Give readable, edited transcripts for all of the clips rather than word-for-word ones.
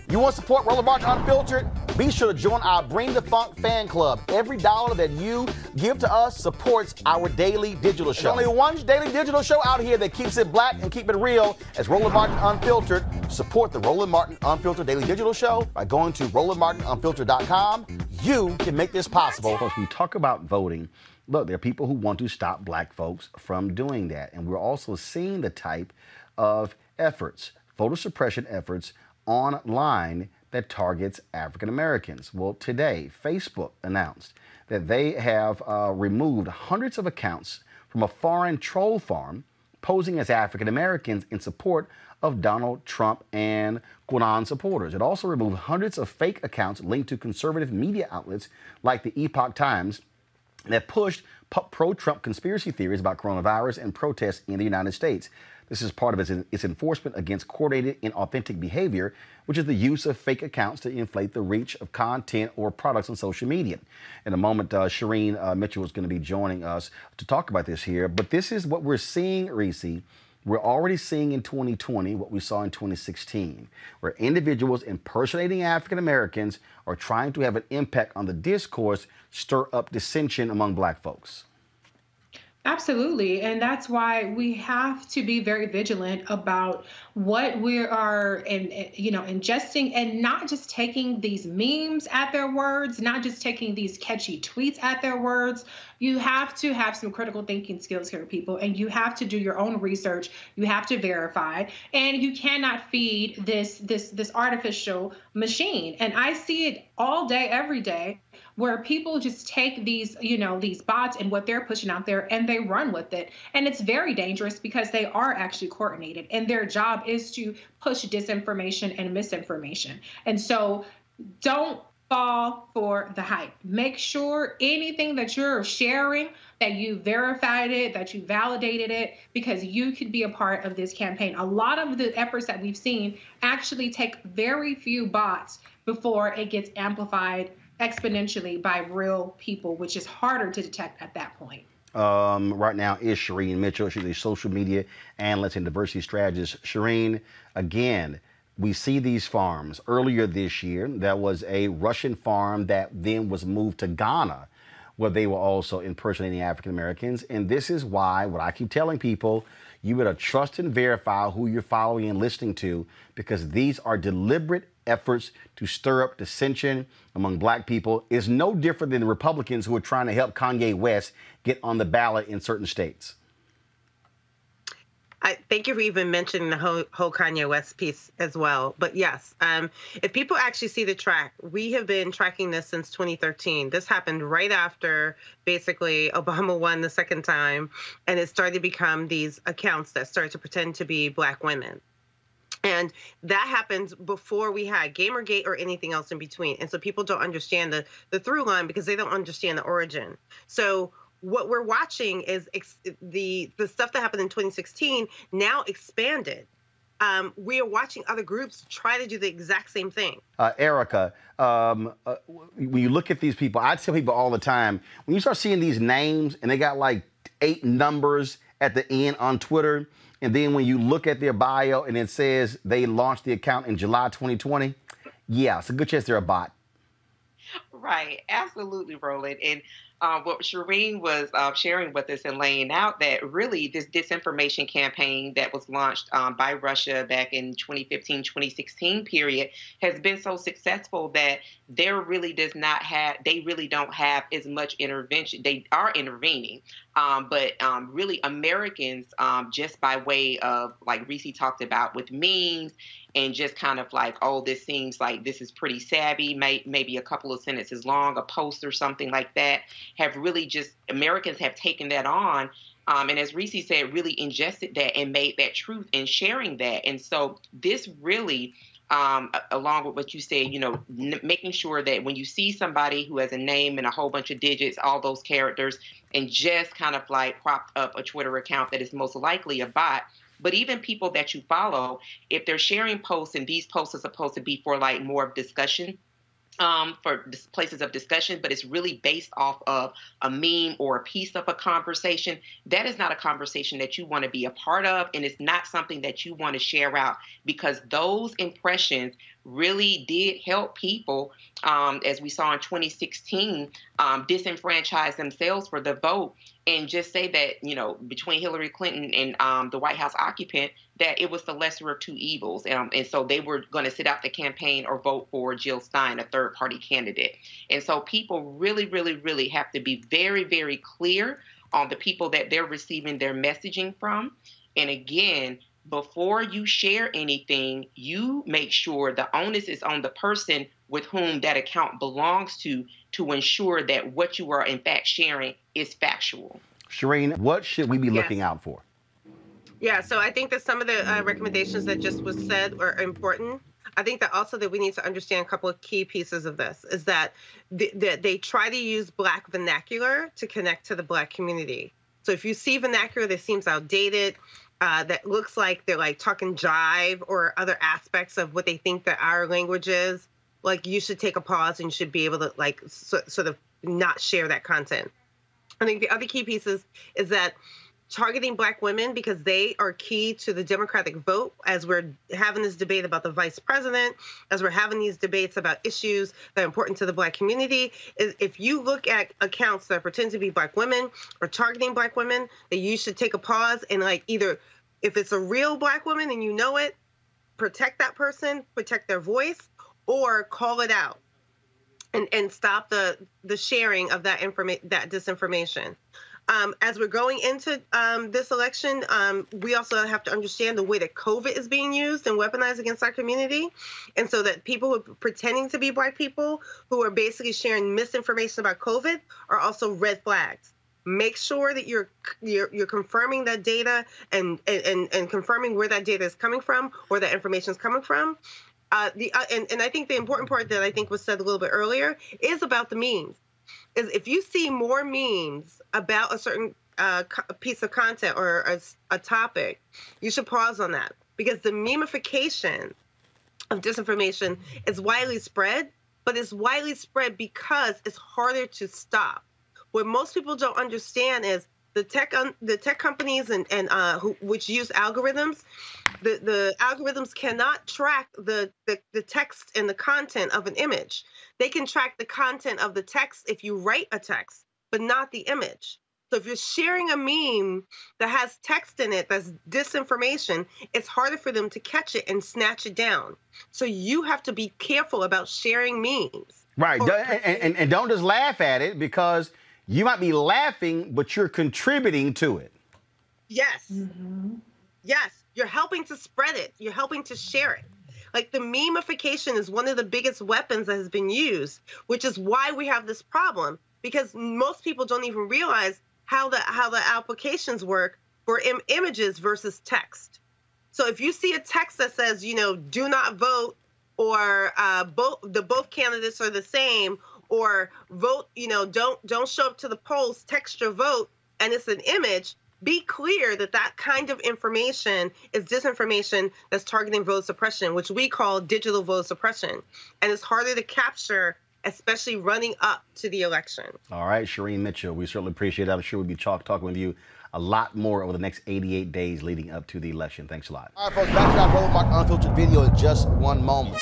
You want to support Roland Martin Unfiltered? Be sure to join our Bring the Funk fan club. Every dollar that you give to us supports our daily digital show. There's only one daily digital show out here that keeps it black and keep it real. As Roland Martin Unfiltered. Support the Roland Martin Unfiltered daily digital show by going to RolandMartinUnfiltered.com. You can make this possible. When we talk about voting, look, there are people who want to stop black folks from doing that. And we're also seeing the type of efforts, voter suppression efforts online that targets African Americans. Well, today, Facebook announced that they have removed hundreds of accounts from a foreign troll farm posing as African Americans in support of Donald Trump and Quran supporters. It also removed hundreds of fake accounts linked to conservative media outlets like the Epoch Times that pushed pro-Trump conspiracy theories about coronavirus and protests in the United States. This is part of its enforcement against coordinated inauthentic behavior, which is the use of fake accounts to inflate the reach of content or products on social media. In a moment, Shireen Mitchell is going to be joining us to talk about this here. But this is what we're seeing, Reese. We're already seeing in 2020 what we saw in 2016, where individuals impersonating African Americans are trying to have an impact on the discourse, stir up dissension among black folks. Absolutely. And that's why we have to be very vigilant about what we are ingesting, and not just taking these memes at their words, not just taking these catchy tweets at their words. You have to have some critical thinking skills here, people, and you have to do your own research. You have to verify, and you cannot feed this artificial machine. And I see it all day, every day, where people just take these bots and what they're pushing out there and they run with it. And it's very dangerous because they are actually coordinated, and their job is to push disinformation and misinformation. And so don't fall for the hype. Make sure anything that you're sharing, that you verified it, that you validated it, because you could be a part of this campaign. A lot of the efforts that we've seen actually take very few bots before it gets amplified exponentially by real people, which is harder to detect at that point. Right now is Shireen Mitchell. She's a social media analyst and diversity strategist. Shireen, again, we see these farms. Earlier this year, there was a Russian farm that then was moved to Ghana, where they were also impersonating African Americans. And this is why, what I keep telling people, you better trust and verify who you're following and listening to, because these are deliberate efforts to stir up dissension among black people. Is no different than the Republicans who are trying to help Kanye West get on the ballot in certain states. I thank you for even mentioning the whole Kanye West piece as well. But yes, if people actually see the track, we have been tracking this since 2013. This happened right after basically Obama won the second time, and it started to become these accounts that started to pretend to be black women. And that happened before we had Gamergate or anything else in between. And so people don't understand the through line because they don't understand the origin. So what we're watching is the stuff that happened in 2016 now expanded. We are watching other groups try to do the exact same thing. Erica, when you look at these people, I tell people all the time, when you start seeing these names and they got like 8 numbers at the end on Twitter, and then when you look at their bio and it says they launched the account in July 2020, yeah, it's a good chance they're a bot. Right. Absolutely, Roland. And what Shireen was sharing with us and laying out, that really this disinformation campaign that was launched by Russia back in 2015, 2016 period has been so successful that they really don't have as much intervention. They are intervening, but really Americans, just by way of, like Reese talked about, with memes and just kind of like, oh, this seems like this is pretty savvy, maybe a couple of sentences long, a post or something like that, have really just, Americans have taken that on. And as Reese said, really ingested that and made that truth and sharing that. And so this really, along with what you said, making sure that when you see somebody who has a name and a whole bunch of digits, all those characters, and just kind of like propped up a Twitter account that is most likely a bot. But even people that you follow, if they're sharing posts, and these posts are supposed to be for like more of discussion, for places of discussion, but it's really based off of a meme or a piece of a conversation, that is not a conversation that you want to be a part of, and it's not something that you want to share out, because those impressions really did help people, as we saw in 2016, disenfranchise themselves for the vote, and just say that, between Hillary Clinton and the White House occupant, that it was the lesser of two evils. And so they were going to sit out the campaign or vote for Jill Stein, a third-party candidate. And so people really, really, really have to be very, very clear on the people that they're receiving their messaging from. And again, before you share anything, you make sure the onus is on the person with whom that account belongs to ensure that what you are in fact sharing is factual. Shireen, what should we be looking out for? Yeah, so I think that some of the recommendations that just was said are important. I think that also that we need to understand a couple of key pieces of this is that they try to use Black vernacular to connect to the Black community. So if you see vernacular that seems outdated, that looks like they're like talking jive or other aspects of what they think that our language is, like you should take a pause and you should be able to like sort of not share that content. I think the other key pieces is that targeting Black women, because they are key to the Democratic vote, as we're having this debate about the vice president, as we're having these debates about issues that are important to the Black community, is if you look at accounts that pretend to be Black women or targeting Black women, that you should take a pause and like either, if it's a real Black woman and you know it, protect that person, protect their voice, or call it out and stop the sharing of that disinformation. As we're going into this election, we also have to understand the way that COVID is being used and weaponized against our community. And so that people who are pretending to be Black people who are basically sharing misinformation about COVID are also red flags. Make sure that you're confirming that data and confirming where that data is coming from or that information is coming from. And I think the important part that I think was said a little bit earlier is about the memes. Is if you see more memes about a certain piece of content or a topic, you should pause on that, because the memification of disinformation is widely spread, but it's widely spread because it's harder to stop. What most people don't understand is the tech companies and which use algorithms, the algorithms cannot track the text and the content of an image. They can track the content of the text if you write a text, but not the image. So if you're sharing a meme that has text in it that's disinformation, it's harder for them to catch it and snatch it down. So you have to be careful about sharing memes. Right, and don't just laugh at it, because you might be laughing, but you're contributing to it. Yes. Mm-hmm. Yes. You're helping to spread it. You're helping to share it. Like the memification is one of the biggest weapons that has been used, which is why we have this problem, because most people don't even realize how the applications work for images versus text. So if you see a text that says, do not vote, or both candidates are the same, or vote, don't show up to the polls, text your vote, and it's an image, be clear that kind of information is disinformation that's targeting voter suppression, which we call digital voter suppression. And it's harder to capture, especially running up to the election. All right, Shireen Mitchell, we certainly appreciate it. I'm sure we'll be talking with you a lot more over the next 88 days leading up to the election. Thanks a lot. All right, folks, back to our Roland Martin Unfiltered video in just one moment.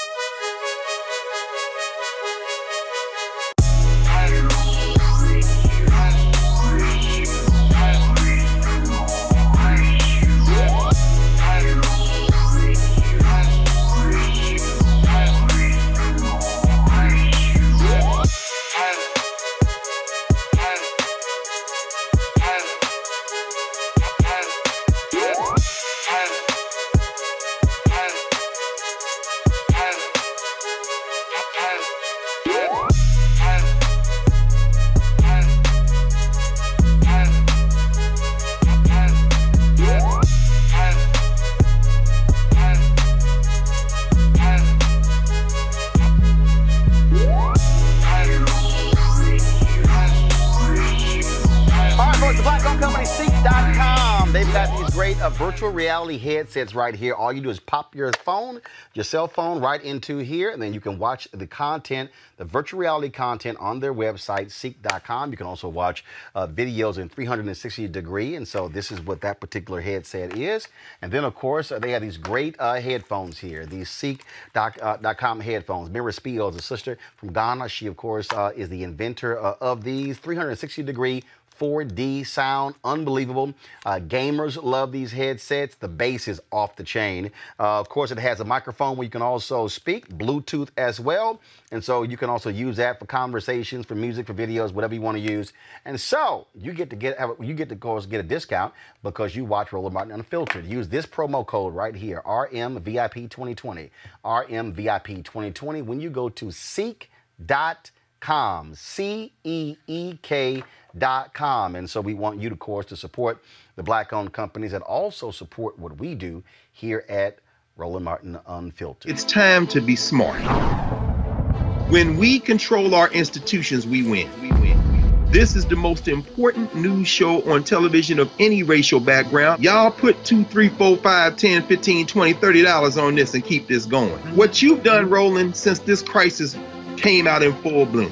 virtual reality headsets right here. All you do is pop your cell phone right into here, and then you can watch the content, the virtual reality content on their website, Ceek.com. You can also watch videos in 360 degree, and so this is what that particular headset is. And then, of course, they have these great headphones here, these Ceek.com headphones. Mira Speedo is a sister from Ghana. She, of course, is the inventor of these 360 degree 4D sound, unbelievable. Gamers love these headsets. The bass is off the chain. Of course, it has a microphone where you can also speak, Bluetooth as well. And so you can also use that for conversations, for music, for videos, whatever you want to use. And so you get to of course get a discount because you watch Roland Martin Unfiltered. Use this promo code right here, RMVIP2020, RMVIP2020 when you go to Ceek.com, CEEK.com. And so we want you, of course, to support the Black-owned companies that also support what we do here at Roland Martin Unfiltered. It's time to be smart. When we control our institutions, we win. This is the most important news show on television of any racial background. Y'all put $2, $3, $4, $5, $10, $15, $20, $30 on this and keep this going. What you've done, Roland, since this crisis came out in full bloom.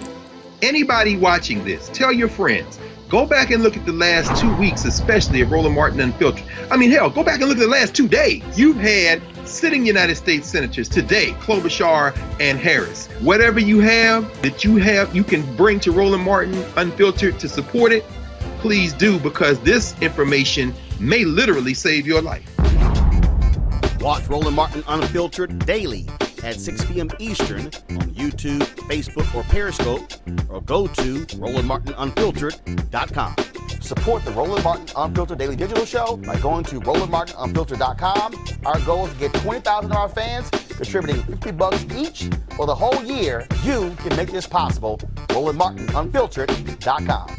Anybody watching this, tell your friends. Go back and look at the last 2 weeks, especially of Roland Martin Unfiltered. I mean, hell, go back and look at the last 2 days. You've had sitting United States senators today, Klobuchar and Harris. Whatever you have that you can bring to Roland Martin Unfiltered to support it, please do, because this information may literally save your life. Watch Roland Martin Unfiltered daily at 6 p.m. Eastern on YouTube, Facebook, or Periscope, or go to RolandMartinUnfiltered.com. Support the Roland Martin Unfiltered Daily Digital Show by going to RolandMartinUnfiltered.com. Our goal is to get 20,000 of our fans contributing $50 each for the whole year. You can make this possible. RolandMartinUnfiltered.com.